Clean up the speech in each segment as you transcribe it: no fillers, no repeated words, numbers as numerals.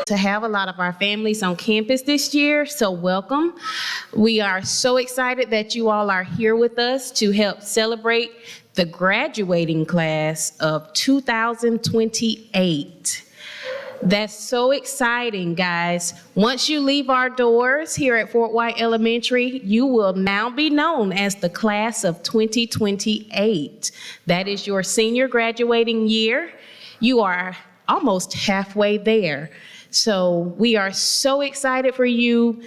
to have a lot of our families on campus this year, so welcome. We are so excited that you all are here with us to help celebrate the graduating class of 2028. That's so exciting, guys. Once you leave our doors here at Fort White Elementary, you will now be known as the class of 2028. That is your senior graduating year. You are almost halfway there. So we are so excited for you.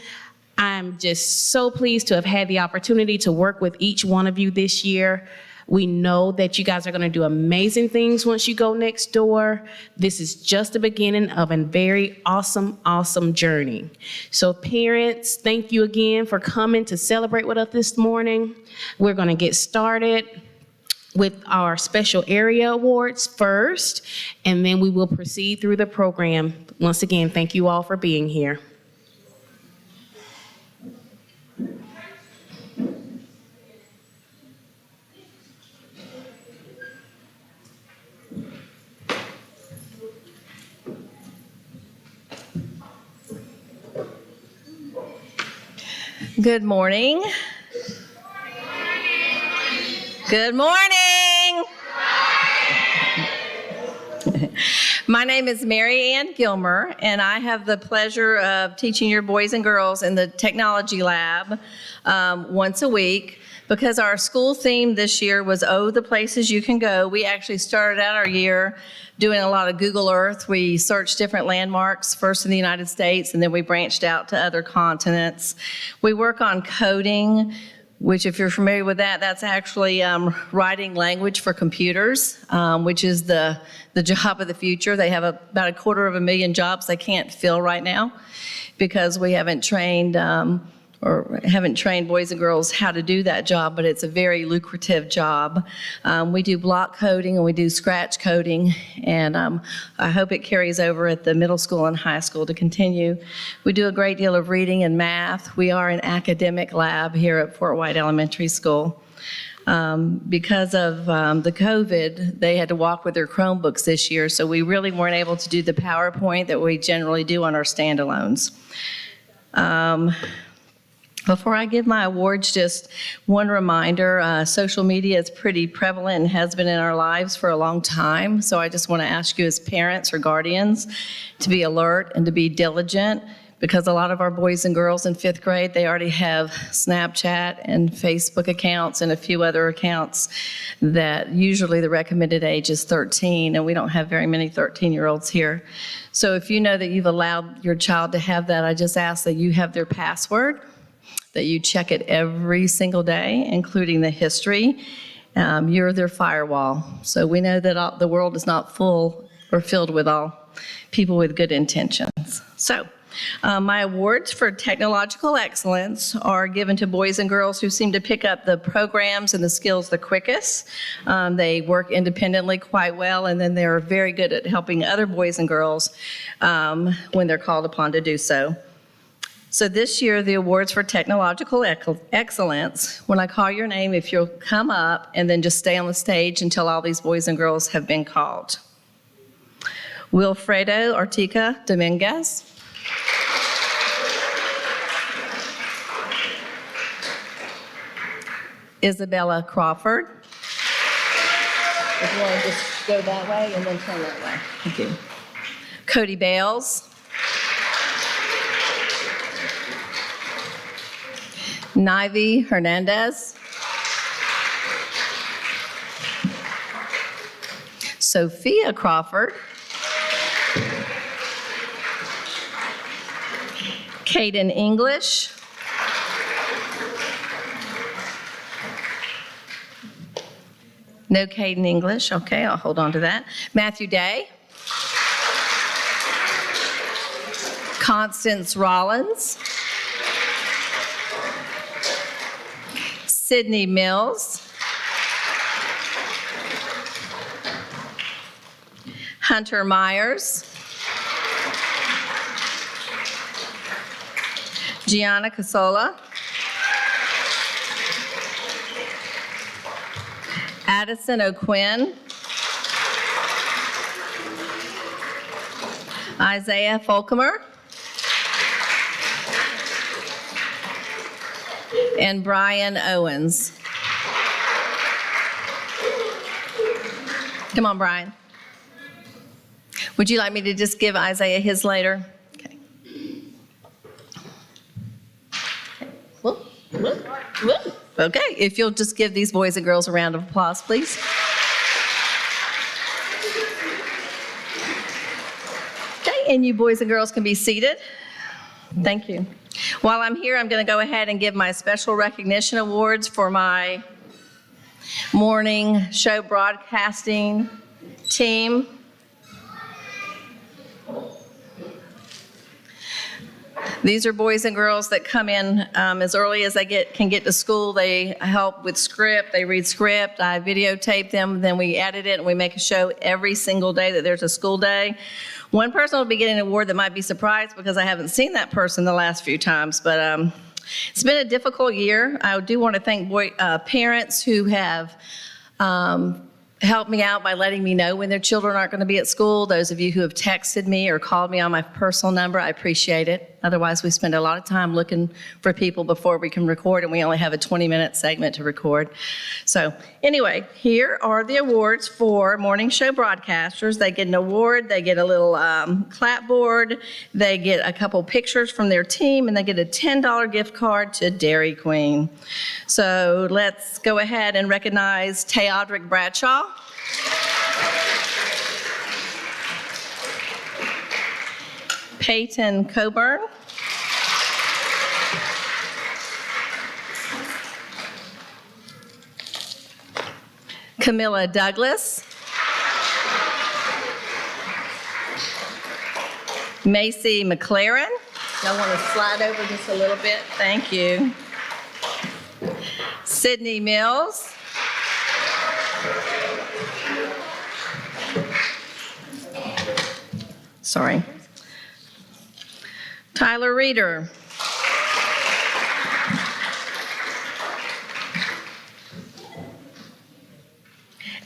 I'm just so pleased to have had the opportunity to work with each one of you this year. We know that you guys are going to do amazing things once you go next door. This is just the beginning of a very awesome, awesome journey. So parents, thank you again for coming to celebrate with us this morning. We're going to get started with our special area awards first, and then we will proceed through the program. Once again, thank you all for being here. Good morning. Good morning. My name is Mary Ann Gilmer, and I have the pleasure of teaching your boys and girls in the technology lab once a week. Because our school theme this year was "Oh, the Places You Can Go," we actually started out our year doing a lot of Google Earth. We searched different landmarks, first in the United States, and then we branched out to other continents. We work on coding, which, if you're familiar with that, that's actually writing language for computers, which is the job of the future. They have about 250,000 jobs they can't fill right now because we haven't trained boys and girls how to do that job, but it's a very lucrative job. We do block coding and we do scratch coding, and I hope it carries over at the middle school and high school to continue. We do a great deal of reading and math. We are an academic lab here at Fort White Elementary School. Because of the COVID, they had to walk with their Chromebooks this year, so we really weren't able to do the PowerPoint that we generally do on our standalones. Before I give my awards, just one reminder, social media is pretty prevalent and has been in our lives for a long time. So I just want to ask you as parents or guardians to be alert and to be diligent, because a lot of our boys and girls in 5th grade, they already have Snapchat and Facebook accounts and a few other accounts that usually the recommended age is 13, and we don't have very many 13-year-olds here. So if you know that you've allowed your child to have that, I just ask that you have their password, that you check it every single day, including the history. You're their firewall. So we know that the world is not full or filled with all people with good intentions. So my awards for technological excellence are given to boys and girls who seem to pick up the programs and the skills the quickest. They work independently quite well, and then they're very good at helping other boys and girls when they're called upon to do so. So this year, the awards for technological excellence, when I call your name, if you'll come up and then just stay on the stage until all these boys and girls have been called. Wilfredo Ortica Dominguez. Isabella Crawford. If you want to just go that way and then turn that way. Thank you. Cody Bales. Nivy Hernandez. Sophia Crawford. Caden English. No Caden English. Okay, I'll hold on to that. Matthew Day. Constance Rollins. Sydney Mills. Hunter Myers. Gianna Casola. Addison O'Quinn. Isaiah Folcomer. And Brian Owens. Come on, Brian. Would you like me to just give Isaiah his later? Okay. Whoop, whoop, whoop. Okay, if you'll just give these boys and girls a round of applause, please. Okay, and you boys and girls can be seated. Thank you. While I'm here, I'm going to go ahead and give my special recognition awards for my morning show broadcasting team. These are boys and girls that come in as early as they can get to school. They help with script, they read script, I videotape them, then we edit it, and we make a show every single day that there's a school day. One person will be getting an award that might be surprised because I haven't seen that person the last few times, but it's been a difficult year. I do want to thank parents who have helped me out by letting me know when their children aren't going to be at school. Those of you who have texted me or called me on my personal number, I appreciate it. Otherwise, we spend a lot of time looking for people before we can record, and we only have a 20-minute segment to record. So anyway, here are the awards for morning show broadcasters. They get an award, they get a little clapboard, they get a couple pictures from their team, and they get a $10 gift card to Dairy Queen. So let's go ahead and recognize Teodric Bradshaw. Peyton Coburn. Camilla Douglas. Macy McLaren. Y'all want to slide over just a little bit? Thank you. Sydney Mills. Sorry. Tyler Reeder.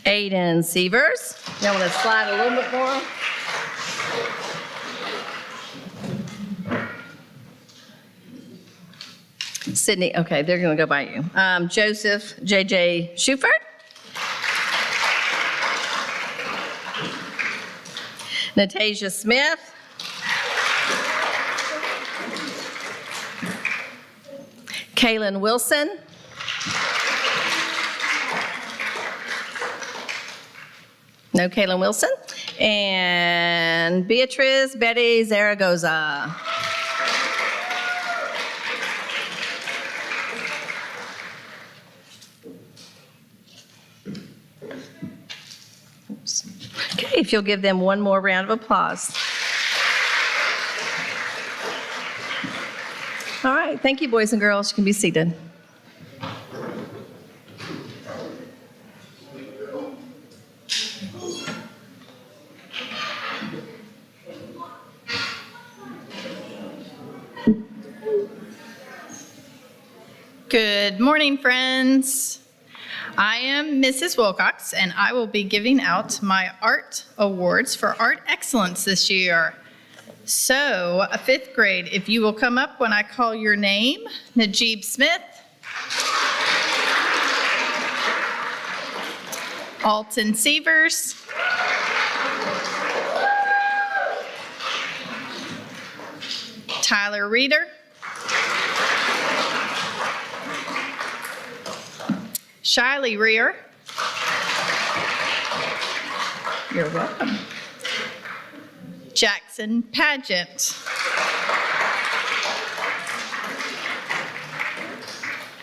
Aiden Sievers. Y'all want to slide a little bit more? Sydney, okay, they're going to go by you. Joseph J.J. Schufert. Natasia Smith. Kaylin Wilson. No Kaylin Wilson. And Beatriz Betty Zaragoza. Oops. Okay, if you'll give them one more round of applause. All right, thank you, boys and girls. You can be seated. Good morning, friends. I am Mrs. Wilcox, and I will be giving out my art awards for art excellence this year. So, a fifth grade, if you will come up when I call your name, Najib Smith, Alton Sievers, Tyler Reeder, Shiley Rear. You're welcome. Jackson Pageant.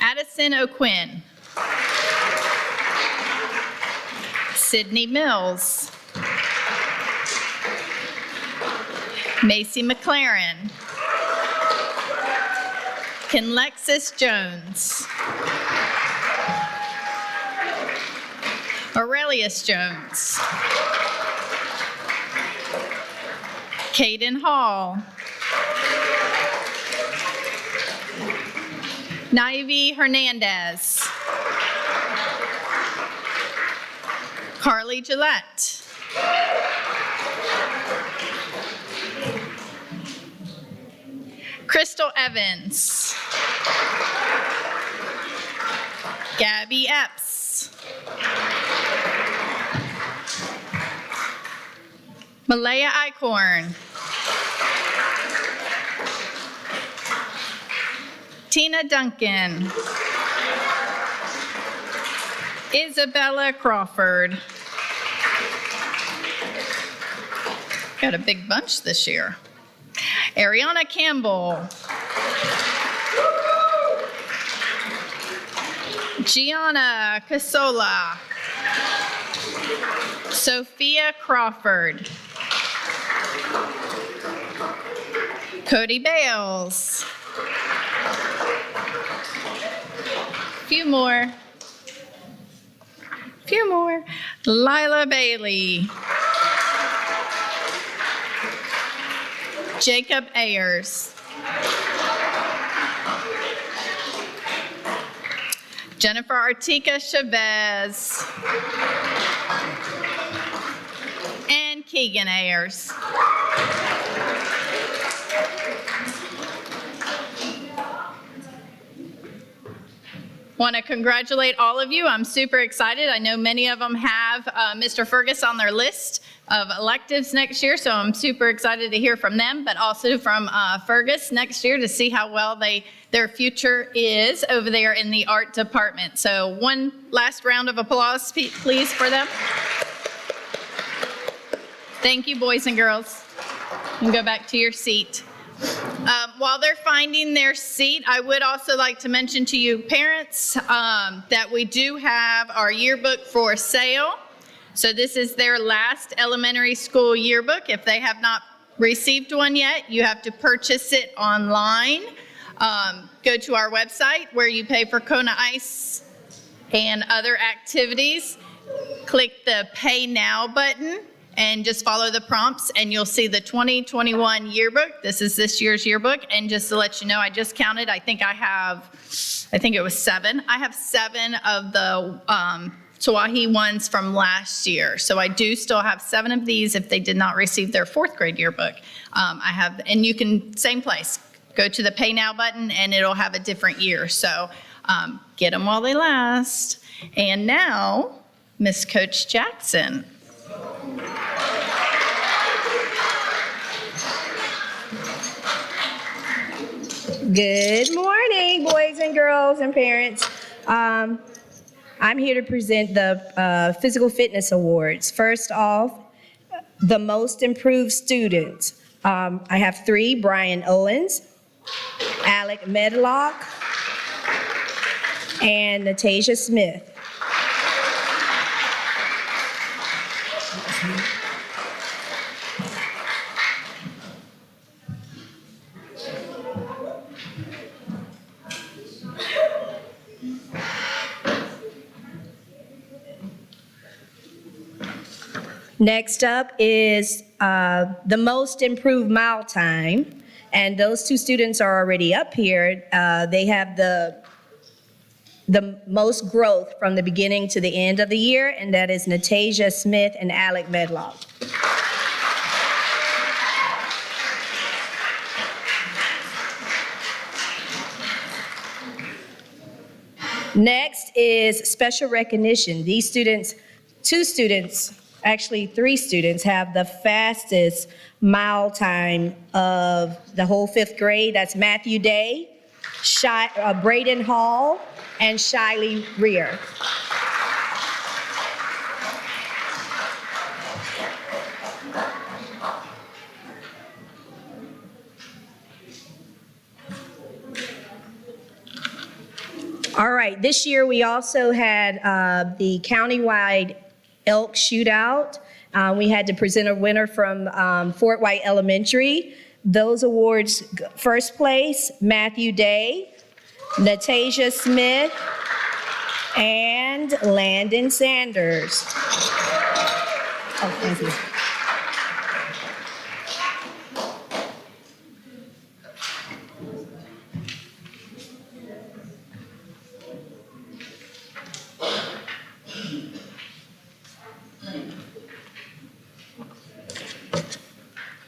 Addison O'Quinn. Sydney Mills. Macy McLaren. Kenlexis Jones. Aurelius Jones. Caden Hall. Naive Hernandez. Carly Gillette. Crystal Evans. Gabby Epps. Malaya Eichhorn. Tina Duncan. Isabella Crawford. Got a big bunch this year. Ariana Campbell. Gianna Casola. Sophia Crawford. Cody Bales. Few more. Lila Bailey. Jacob Ayers. Jennifer Artica Chavez. And Keegan Ayers. Want to congratulate all of you. I'm super excited. I know many of them have Mr. Fergus on their list of electives next year, so I'm super excited to hear from them, but also from Fergus next year to see how well their future is over there in the art department. So one last round of applause, please, for them. Thank you, boys and girls. You can go back to your seat. While they're finding their seat, I would also like to mention to you parents that we do have our yearbook for sale. So this is their last elementary school yearbook. If they have not received one yet, you have to purchase it online. Go to our website where you pay for Kona Ice and other activities. Click the Pay Now button and just follow the prompts and you'll see the 2021 yearbook. This is this year's yearbook. And just to let you know, I just counted, I think it was 7. I have 7 of the Tawahi ones from last year. So I do still have 7 of these if they did not receive their 4th grade yearbook. And you can, same place, go to the Pay Now button and it'll have a different year. So get them while they last. And now, Miss Coach Jackson. Good morning, boys and girls and parents. I'm here to present the Physical Fitness Awards. First off, the most improved student. I have 3, Brian Owens, Alec Medlock, and Natasha Smith. Next up is the most improved mile time, and those 2 students are already up here. They have the most growth from the beginning to the end of the year, and that is Natasha Smith and Alec Medlock. Next is special recognition. These students, 2 students, actually 3 students, have the fastest mile time of the whole 5th grade. That's Matthew Day, Braden Hall, and Shiley Rear. All right, this year we also had the countywide elk shootout. We had to present a winner from Fort White Elementary. Those awards, first place, Matthew Day, Natasha Smith, and Landon Sanders. Oh, thank you.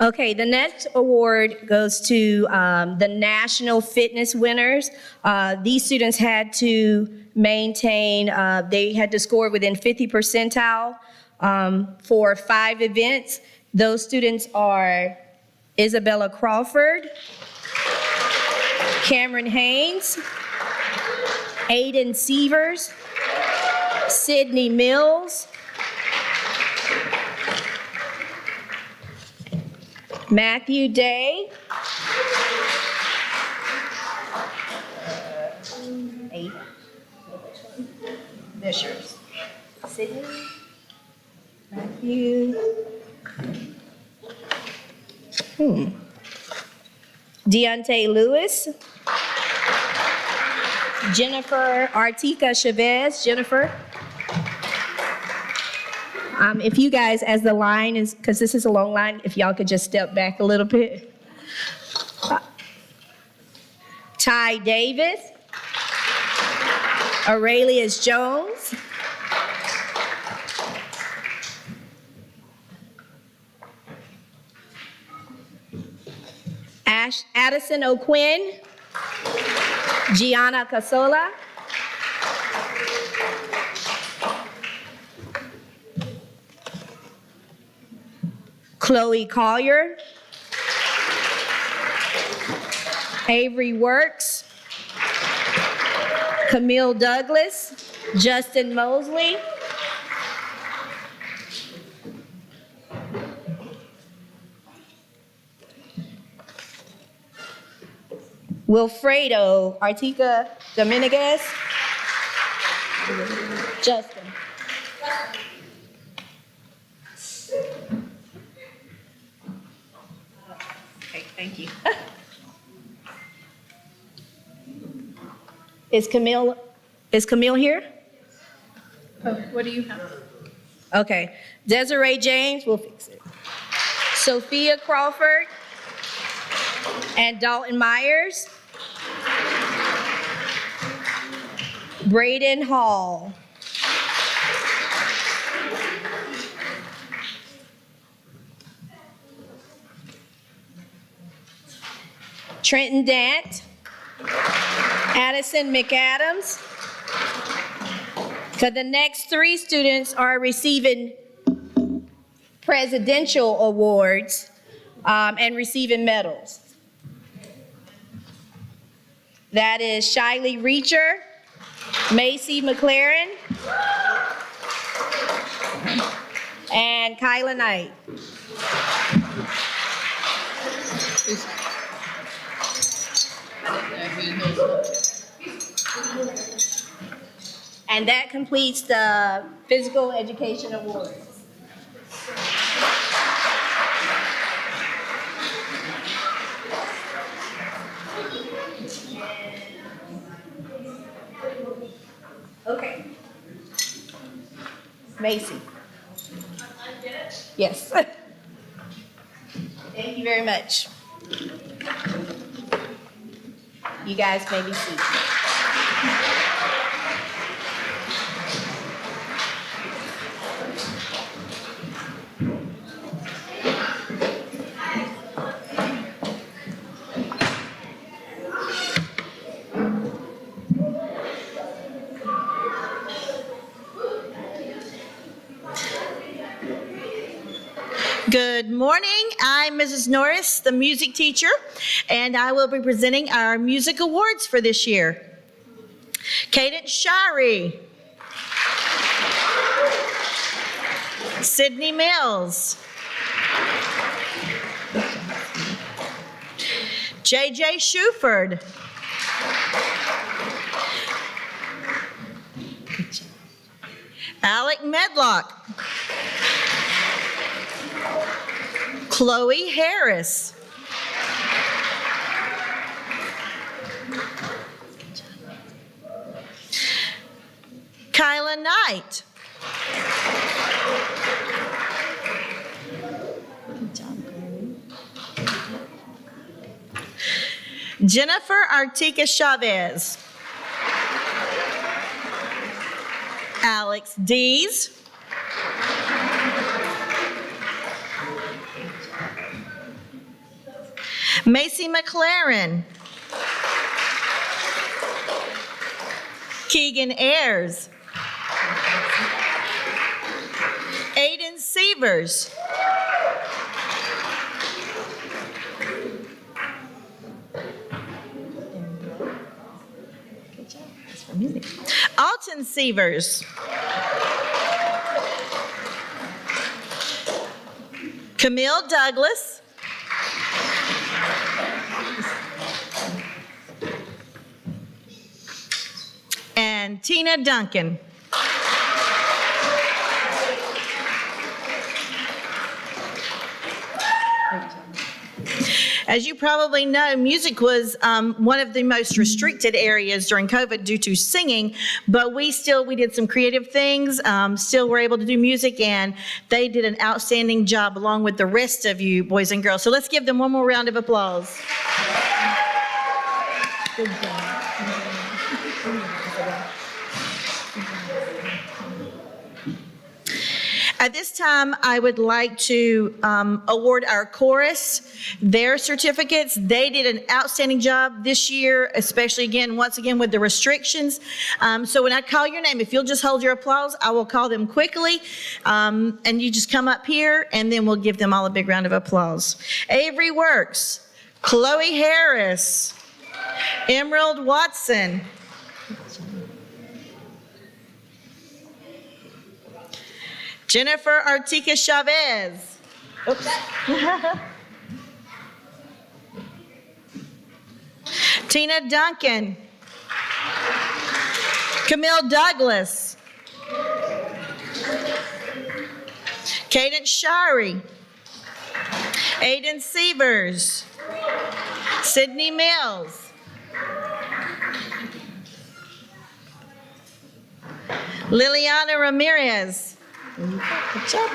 Okay, the next award goes to the national fitness winners. These students had to maintain, they had to score within 50 percentile for 5 events. Those students are Isabella Crawford, Cameron Haynes, Aiden Sievers, Sydney Mills, Matthew Day, Bishers, Sydney, Matthew, Deontay Lewis, Jennifer Artica Chavez. Jennifer. If you guys, as the line is, because this is a long line, if y'all could just step back a little bit. Ty Davis, Aurelius Jones, Addison O'Quinn, Gianna Casola, Chloe Collier, Avery Works, Camille Douglas, Justin Mosley, Wilfredo Artica Dominguez, Justin. Okay, thank you. Is Camille here? Oh, what do you have? Okay. Desiree James, we'll fix it. Sophia Crawford and Dalton Myers. Braden Hall. Trenton Dant. Addison McAdams. So the next 3 students are receiving presidential awards and receiving medals. That is Shiley Reacher, Macy McLaren, and Kyla Knight. And that completes the physical education awards. Okay. Macy. Yes. Thank you very much. You guys may be seated. Good morning. I'm Mrs. Norris, the music teacher, and I will be presenting our music awards for this year. Cadence Shari, Sydney Mills, JJ Shuford, Alec Medlock, Chloe Harris, Kyla Knight, Jennifer Artica Chavez, Alex Dees, Macy McLaren. Keegan Ayers. Aiden Severs. Alton Severs. Camille Douglas. And Tina Duncan. As you probably know, music was one of the most restricted areas during COVID due to singing, but we did some creative things, still were able to do music, and they did an outstanding job along with the rest of you, boys and girls. So let's give them one more round of applause. Good job. At this time, I would like to award our chorus their certificates. They did an outstanding job this year, especially once again with the restrictions. So when I call your name, if you'll just hold your applause, I will call them quickly. And you just come up here and then we'll give them all a big round of applause. Avery Works, Chloe Harris, Emerald Watson, Jennifer Artica Chavez. Oops. Tina Duncan. Camille Douglas. Cadence Shari. Aiden Severs. Sydney Mills. Liliana Ramirez. Good job.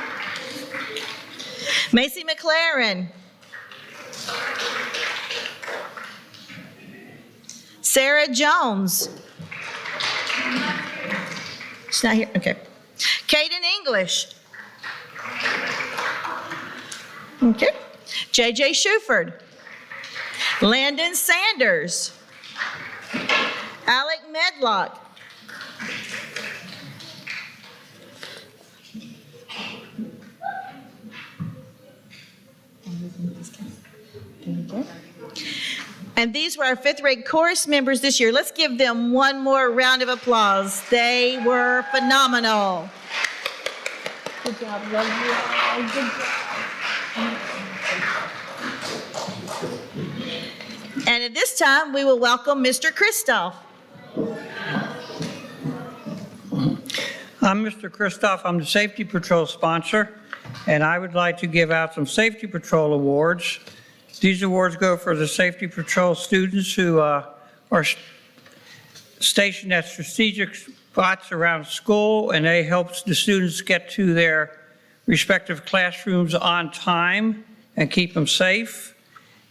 Macy McLaren. Sarah Jones. She's not here. Okay. Kaden English. Okay. JJ Shuford. Landon Sanders. Alec Medlock. And these were our fifth grade chorus members this year. Let's give them one more round of applause. They were phenomenal. Good job, love you all. Good job. And at this time, we will welcome Mr. Christoph. I'm Mr. Christoph. I'm the Safety Patrol sponsor, and I would like to give out some Safety Patrol awards. These awards go for the Safety Patrol students who are stationed at strategic spots around school, and they help the students get to their respective classrooms on time and keep them safe.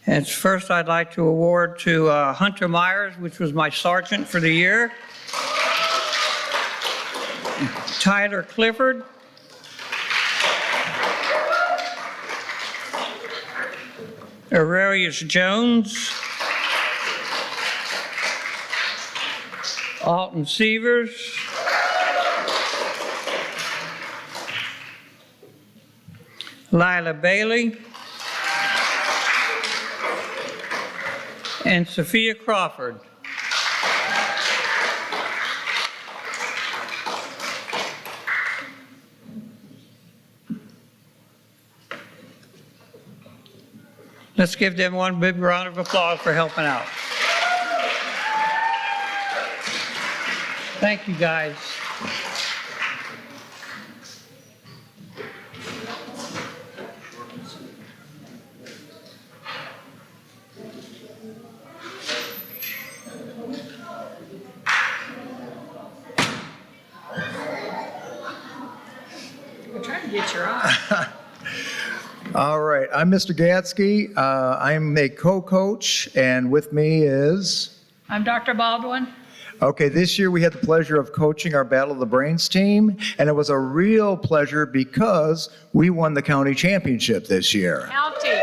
And first, I'd like to award to Hunter Myers, which was my sergeant for the year. Tyler Clifford. Aurelius Jones. Alton Severs. Lila Bailey. And Sophia Crawford. Let's give them one big round of applause for helping out. Thank you, guys. We're trying to get your eye. All right, I'm Mr. Gatsky. I'm a co-coach, and with me is... I'm Dr. Baldwin. Okay, this year we had the pleasure of coaching our Battle of the Brains team, and it was a real pleasure because we won the county championship this year. County.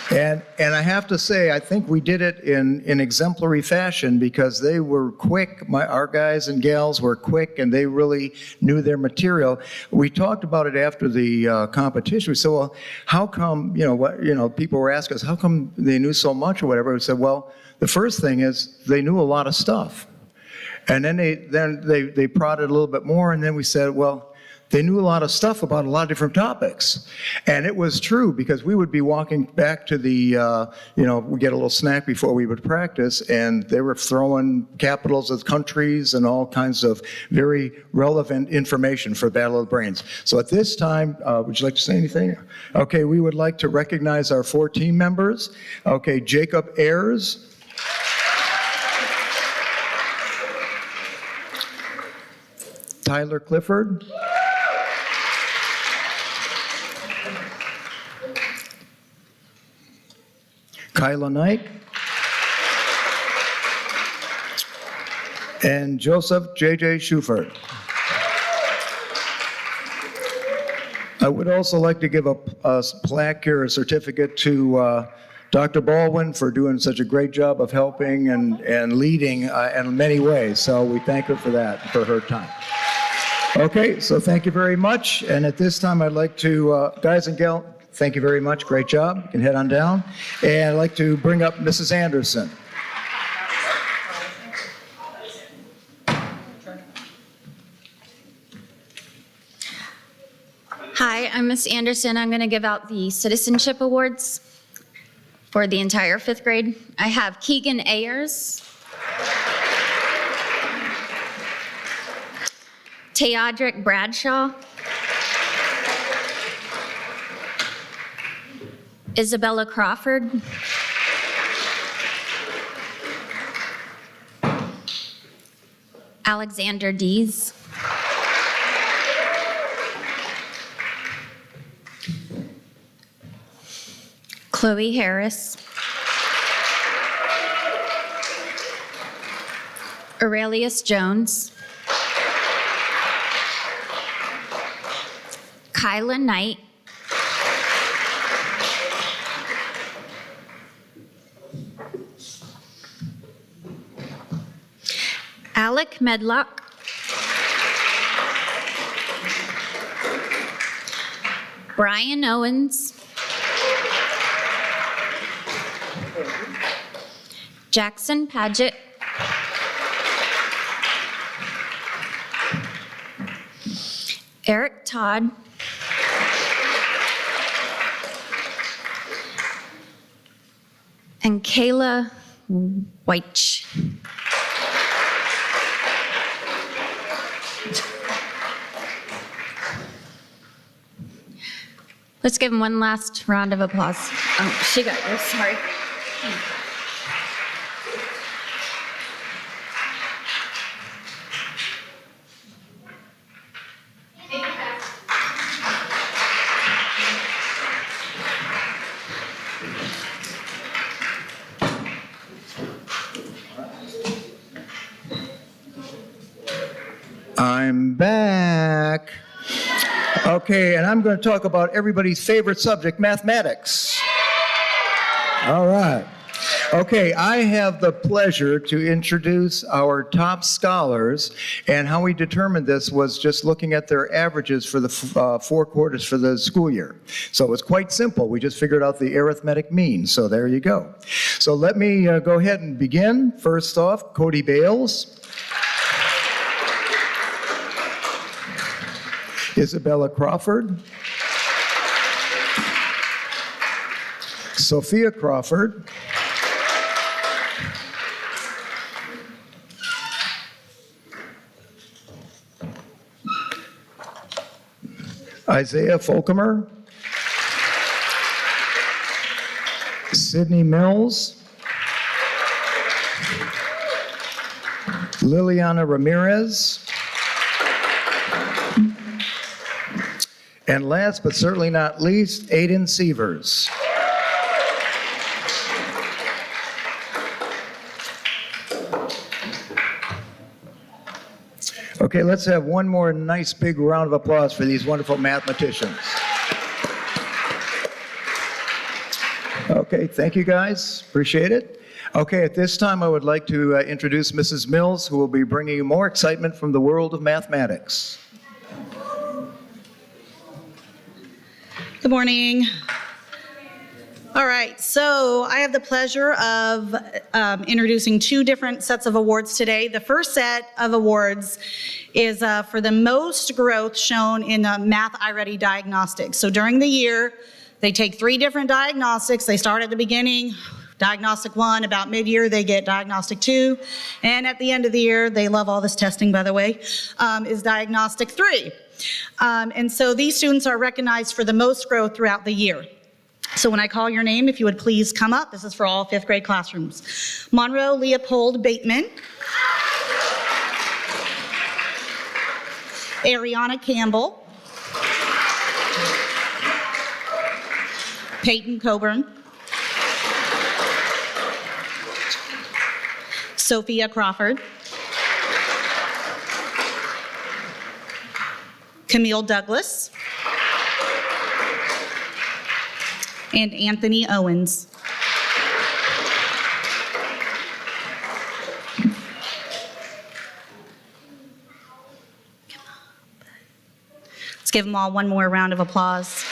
And I have to say, I think we did it in exemplary fashion because they were quick. Our guys and gals were quick, and they really knew their material. We talked about it after the competition. We said, well, how come, people were asking us, how come they knew so much or whatever? We said, well, the first thing is they knew a lot of stuff. And then they prodded a little bit more, and then we said, well, they knew a lot of stuff about a lot of different topics. And it was true, because we would be walking back to the, we get a little snack before we would practice, and they were throwing capitals of countries and all kinds of very relevant information for Battle of the Brains. So at this time, would you like to say anything? Okay, we would like to recognize our 4 team members. Okay, Jacob Ayers. Tyler Clifford. Kyla Knight, and Joseph J.J. Schufert. I would also like to give a plaque here, a certificate to Dr. Baldwin for doing such a great job of helping and leading in many ways. So we thank her for that, for her time. Okay, so thank you very much. And at this time, I'd like to, guys and gals, thank you very much. Great job. You can head on down. And I'd like to bring up Mrs. Anderson. Hi, I'm Miss Anderson. I'm going to give out the Citizenship Awards for the entire 5th grade. I have Keegan Ayers, Teodric Bradshaw, Isabella Crawford, Alexander Dees, Chloe Harris, Aurelius Jones, Kyla Knight, Alec Medlock, Brian Owens, Jackson Paget, Eric Todd, and Kayla Weich. Let's give him one last round of applause. Oh, she got yours, sorry. I'm back. Okay, and I'm going to talk about everybody's favorite subject, mathematics. All right. Okay, I have the pleasure to introduce our top scholars, and how we determined this was just looking at their averages for the 4 quarters for the school year. So it was quite simple. We just figured out the arithmetic mean, so there you go. So let me go ahead and begin. First off, Cody Bales. Isabella Crawford, Sophia Crawford, Isaiah Folcomer, Sydney Mills, Liliana Ramirez, and last but certainly not least, Aiden Sievers. Okay, let's have one more nice big round of applause for these wonderful mathematicians. Okay, thank you, guys. Appreciate it. Okay, at this time, I would like to introduce Mrs. Mills, who will be bringing you more excitement from the world of mathematics. Good morning. All right, so I have the pleasure of introducing two different sets of awards today. The first set of awards is for the most growth shown in Math iReady diagnostics. So during the year, they take 3 different diagnostics. They start at the beginning, diagnostic 1, about mid-year they get diagnostic 2, and at the end of the year, they love all this testing by the way, is diagnostic 3. And so these students are recognized for the most growth throughout the year. So when I call your name, if you would please come up. This is for all 5th grade classrooms. Monroe Leopold Bateman. Ariana Campbell. Peyton Coburn. Sophia Crawford. Camille Douglas. And Anthony Owens. Let's give them all one more round of applause.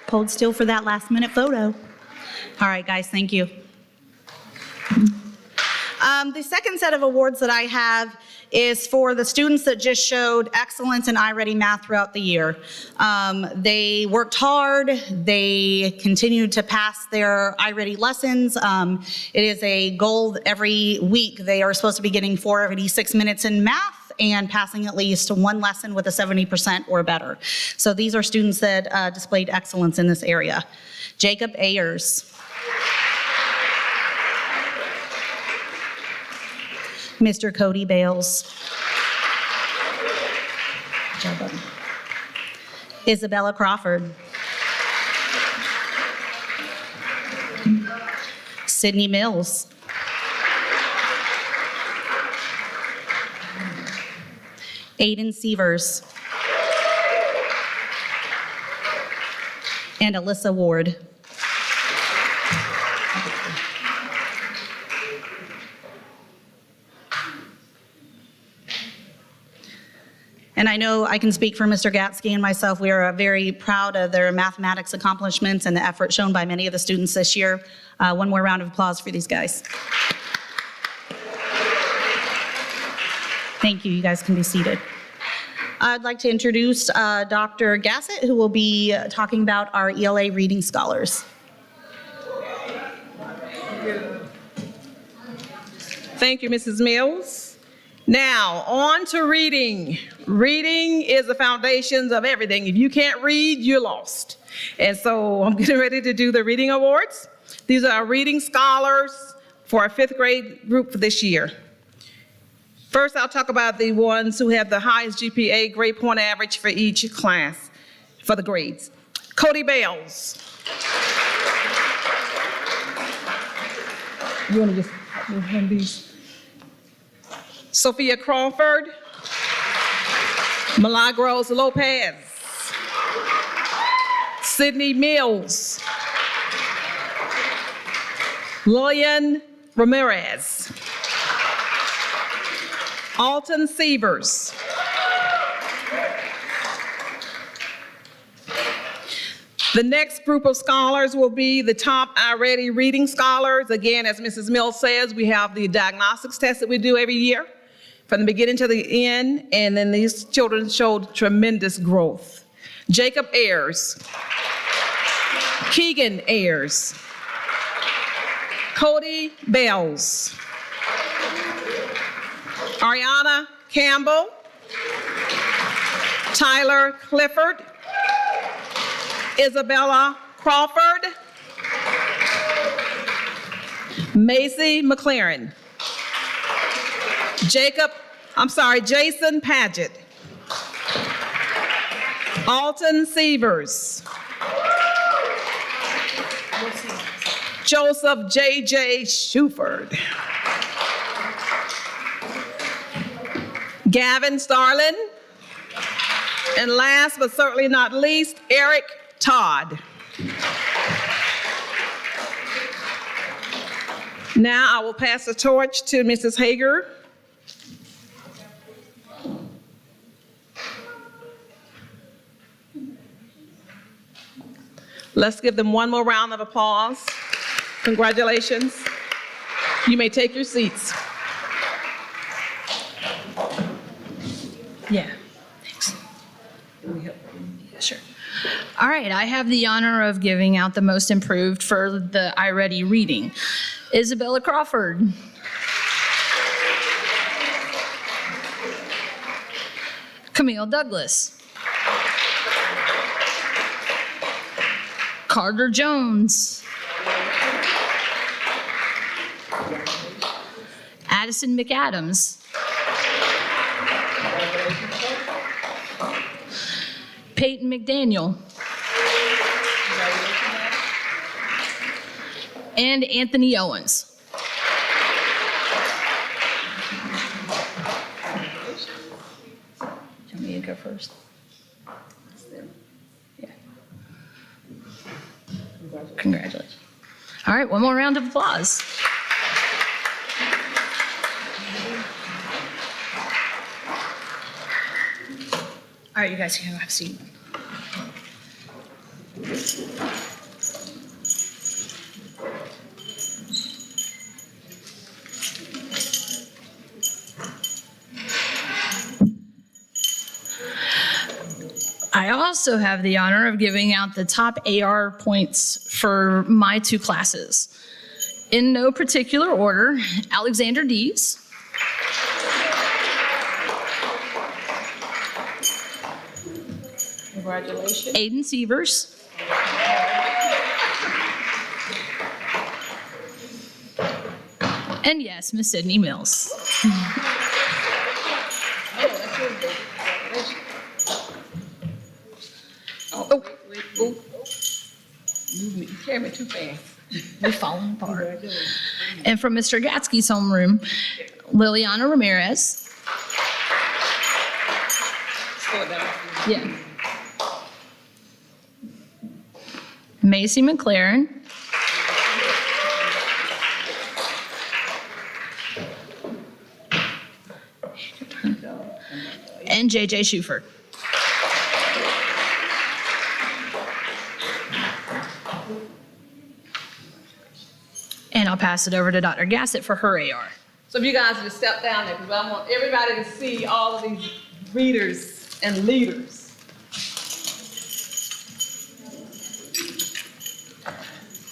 Hold still for that last minute photo. All right, guys, thank you. The second set of awards that I have is for the students that just showed excellence in iReady Math throughout the year. They worked hard, they continued to pass their iReady lessons. It is a goal every week. They are supposed to be getting 486 minutes in math and passing at least 1 lesson with a 70% or better. So these are students that displayed excellence in this area. Jacob Ayers. Mr. Cody Bales. Isabella Crawford. Sydney Mills. Aiden Sievers. And Alyssa Ward. And I know I can speak for Mr. Gatsky and myself. We are very proud of their mathematics accomplishments and the effort shown by many of the students this year. One more round of applause for these guys. Thank you. You guys can be seated. I'd like to introduce Dr. Gassett, who will be talking about our ELA reading scholars. Thank you, Mrs. Mills. Now, on to reading. Reading is the foundations of everything. If you can't read, you're lost. And so I'm getting ready to do the reading awards. These are our reading scholars for our 5th grade group for this year. First, I'll talk about the ones who have the highest GPA grade point average for each class for the grades. Cody Bales. You want to just hand these? Sophia Crawford. Milagros Lopez. Sydney Mills. Lillian Ramirez. Alton Sievers. The next group of scholars will be the top iReady reading scholars. Again, as Mrs. Mills says, we have the diagnostics test that we do every year from the beginning to the end, and then these children showed tremendous growth. Jacob Ayers. Keegan Ayers. Cody Bales. Ariana Campbell. Tyler Clifford. Isabella Crawford. Macy McLaren. Jason Paget. Alton Sievers. Joseph J.J. Shuford. Gavin Starlin. And last but certainly not least, Eric Todd. Now I will pass the torch to Mrs. Hager. Let's give them one more round of applause. Congratulations. You may take your seats. Yeah, thanks. Yeah, sure. All right, I have the honor of giving out the most improved for the iReady reading. Isabella Crawford. Camille Douglas. Carter Jones. Addison McAdams. Peyton McDaniel. And Anthony Owens. Want me to go first? Yeah. Congratulations. All right, one more round of applause. All right, you guys can have a seat. I also have the honor of giving out the top AR points for my two classes. In no particular order, Alexander Dees. Congratulations. Aiden Sievers. And yes, Miss Sydney Mills. Oh, wait. Move me, carry me too fast. We're falling apart. And from Mr. Gatsky's homeroom, Liliana Ramirez. Yeah. Macy McLaren. And JJ Schuford. And I'll pass it over to Dr. Gassett for her AR. So if you guys just step down there, because I want everybody to see all of these readers and leaders.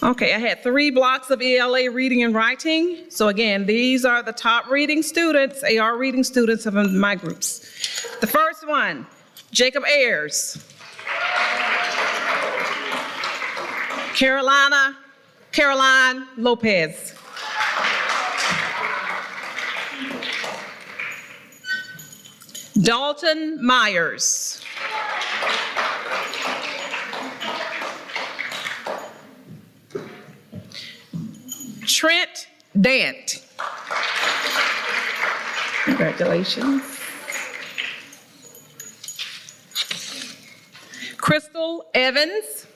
Okay, I had 3 blocks of ELA reading and writing. So again, these are the top reading students, AR reading students of my groups. The first one, Jacob Ayers. Caroline Lopez. Dalton Myers. Trent Dant. Congratulations. Crystal Evans.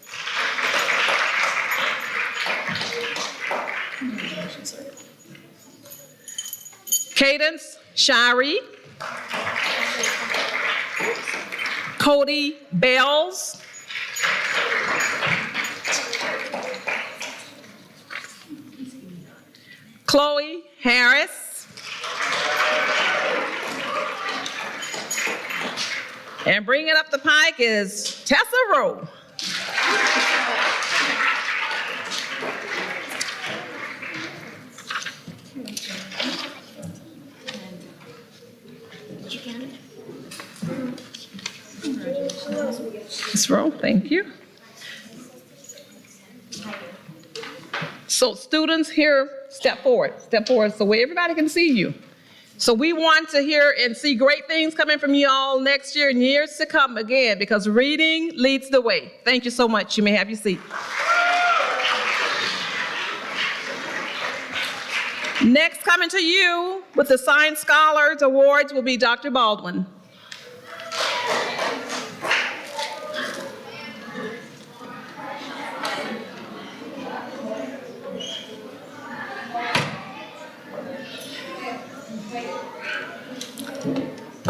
Cadence Shirey. Cody Bells. Chloe Harris. And bringing up the pike is Tessa Rowe. Ms. Rowe, thank you. So students here, step forward so where everybody can see you. So we want to hear and see great things coming from you all next year and years to come again, because reading leads the way. Thank you so much. You may have your seat. Next coming to you with the Science Scholars Awards will be Dr. Baldwin.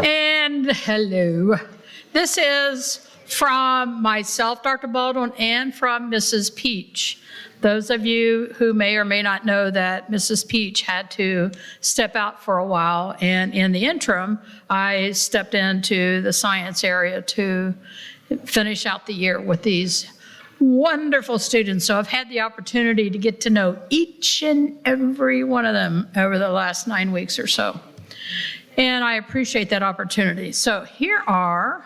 And hello. This is from myself, Dr. Baldwin, and from Mrs. Peach. Those of you who may or may not know that Mrs. Peach had to step out for a while, and in the interim, I stepped into the science area to finish out the year with these wonderful students. So I've had the opportunity to get to know each and every one of them over the last 9 weeks or so. And I appreciate that opportunity. So here are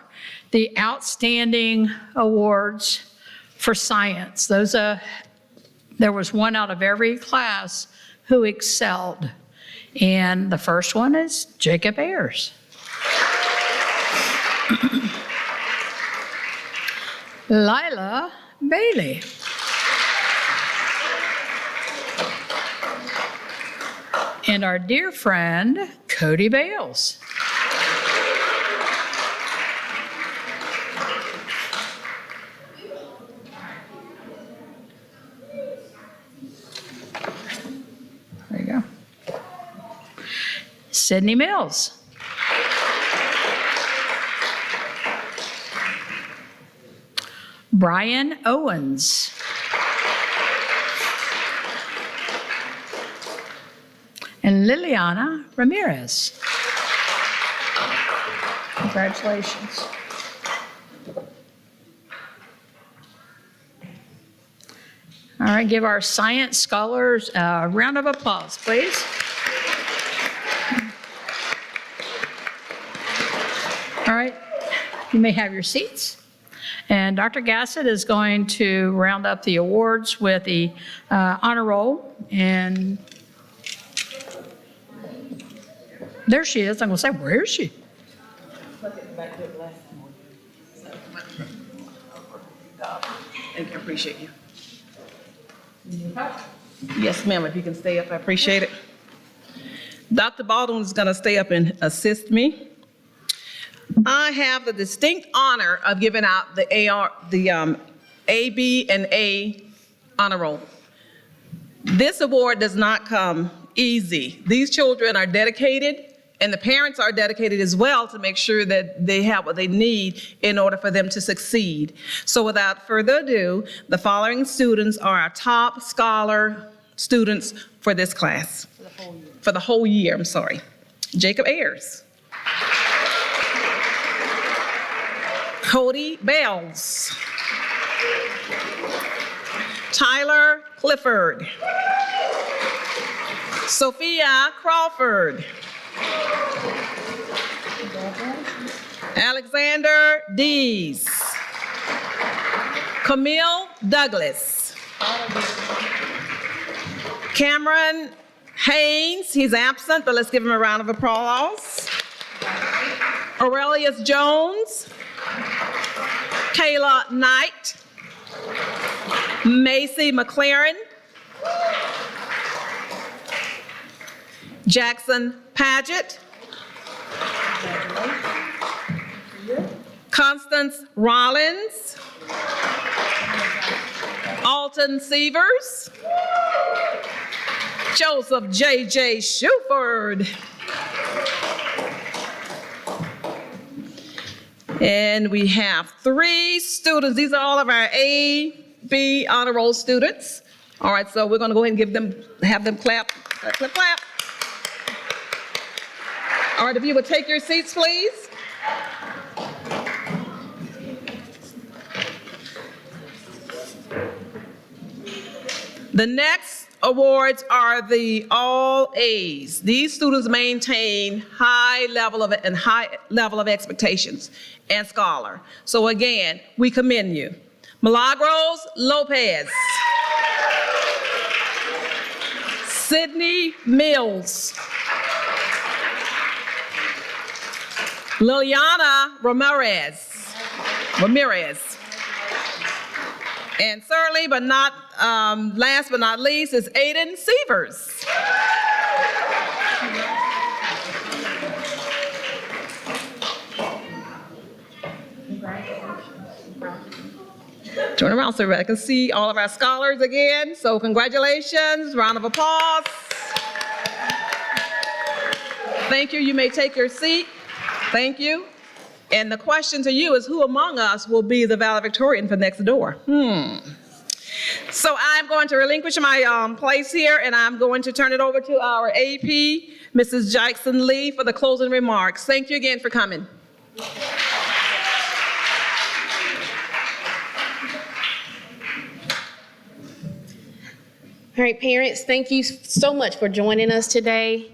the outstanding awards for science. There was one out of every class who excelled. And the first one is Jacob Ayers. Lila Bailey. And our dear friend, Cody Bales. There you go. Sydney Mills. Brian Owens. And Liliana Ramirez. Congratulations. All right, give our science scholars a round of applause, please. All right, you may have your seats. And Dr. Gassett is going to round up the awards with the honor roll. And there she is. I'm going to say, where is she? Thank you, I appreciate you. Yes, ma'am, if you can stay up, I appreciate it. Dr. Baldwin is going to stay up and assist me. I have the distinct honor of giving out the A, B, and A honor roll. This award does not come easy. These children are dedicated, and the parents are dedicated as well to make sure that they have what they need in order for them to succeed. So without further ado, the following students are our top scholar students for this class. For the whole year, I'm sorry. Jacob Ayers. Cody Bales. Tyler Clifford. Sophia Crawford. Alexander Dees. Camille Douglas. Cameron Haynes, he's absent, but let's give him a round of applause. Aurelius Jones. Kayla Knight. Macy McLaren. Jackson Paget. Constance Rollins. Alton Sievers. Joseph J.J. Shuford. And we have 3 students. These are all of our A, B honor roll students. All right, so we're going to go ahead and have them clap, clap, clap, clap. All right, if you would take your seats, please. The next awards are the all A's. These students maintain high level of expectations and scholar. So again, we commend you. Milagros Lopez. Sydney Mills. Liliana Ramirez. And certainly, but not last but not least, is Aiden Sievers. Turn around so everybody can see all of our scholars again. So congratulations, round of applause. Thank you. You may take your seat. Thank you. And the question to you is, who among us will be the valedictorian for next door? So I'm going to relinquish my place here, and I'm going to turn it over to our AP, Mrs. Jackson Lee, for the closing remarks. Thank you again for coming. All right, parents, thank you so much for joining us today.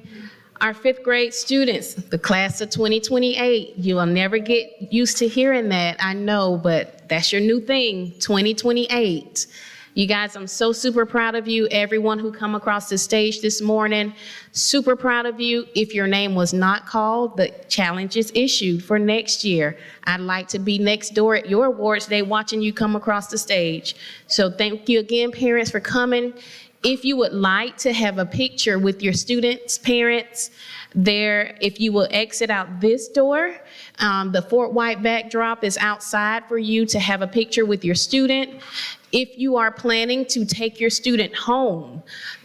Our fifth grade students, the class of 2028, you will never get used to hearing that, I know, but that's your new thing, 2028. You guys, I'm so super proud of you. Everyone who come across the stage this morning, super proud of you. If your name was not called, the challenge is issued for next year. I'd like to be next door at your awards day watching you come across the stage. So thank you again, parents, for coming. If you would like to have a picture with your students' parents, if you will exit out this door, the Fort White backdrop is outside for you to have a picture with your student. If you are planning to take your student home,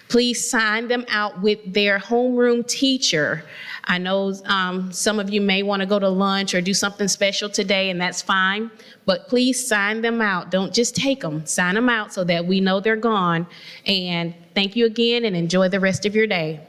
please sign them out with their homeroom teacher. I know some of you may want to go to lunch or do something special today, and that's fine, but please sign them out. Don't just take them. Sign them out so that we know they're gone. And thank you again, and enjoy the rest of your day.